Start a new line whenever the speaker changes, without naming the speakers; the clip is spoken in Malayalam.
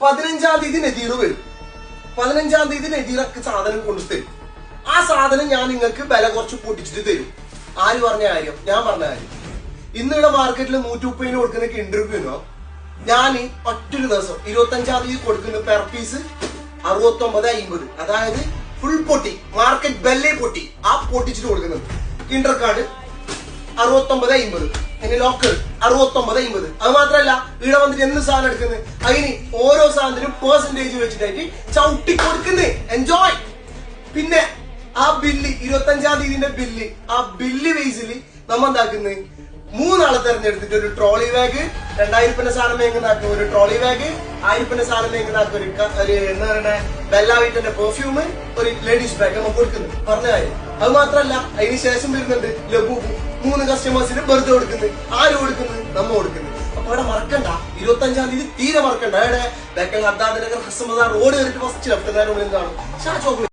15-ാം തീയതി നദീർ വരും. 15-ാം തീയതി നദീറൊക്കെ സാധനം കൊണ്ടു തരും. ആ സാധനം ഞാൻ നിങ്ങൾക്ക് വില കുറച്ച് പൊട്ടിച്ചിട്ട് തരും. ആര് പറഞ്ഞ കാര്യം? ഞാൻ പറഞ്ഞ കാര്യം. ഇന്നിവിടെ മാർക്കറ്റിൽ 130 കൊടുക്കുന്ന ഇന്റർവ്യൂനോ ഞാൻ ഒറ്റൊരു ദിവസം 25-ാം തീയതി കൊടുക്കുന്ന പെർ പീസ് 69.50. അതായത് ഫുൾ പൊട്ടി, മാർക്കറ്റ് ബെല്ലേ പൊട്ടി, ആ പൊട്ടിച്ചിട്ട് കൊടുക്കുന്നത്. കിൻഡർ കാർഡ് 69.50, പിന്നെ ലോക്കർ 69.50. അത് മാത്രമല്ല, ഇവിടെ വന്നിട്ട് എന്ത് സാധനം എടുക്കുന്നത് അതിന് ഓരോ സാധനത്തിനും പെർസെന്റേജ് വെച്ചിട്ടായിട്ട് ചവിട്ടി കൊടുക്കുന്നത്. എൻജോയ്. പിന്നെ ആ ബില്ല് 25-ാം തീയതിന്റെ ബില്ല്, ആ ബില്ല് ബേസിൽ നമ്മ എന്താക്കുന്നത്, 3 ആളെ തെരഞ്ഞെടുത്തിട്ട് ഒരു ട്രോളി ബാഗ്, 2000 സാധനം മേങ്ങുന്നാക്കും ഒരു ട്രോളി ബാഗ്, 1000 സാധനം മേങ്ങുന്നാക്കും ഒരു എന്താ പറയുക ബെല്ലാ വീട്ടിന്റെ പെർഫ്യൂം, ഒരു ലേഡീസ് ബാഗ് നമ്മൾ കൊടുക്കുന്നത്. പറഞ്ഞ കാര്യം. അത് മാത്രമല്ല, അതിന് ശേഷം വരുന്നുണ്ട് ലഘു 3 കസ്റ്റമേഴ്സിന് ബർത്ത് കൊടുക്കുന്നത്. ആര് കൊടുക്കുന്നത്? നമ്മ കൊടുക്കുന്നത്. അപ്പൊ അവിടെ മറക്കണ്ട, 25-ാം തീയതി തീരെ മറക്കണ്ട. അവിടെ ബേക്കൽ ഹദ്ദാദിനഗർ കസ്റ്റമർ റോഡ് കയറിയിട്ട് ഫസ്റ്റ് ലെഫ്റ്റ് നേരം കാണും.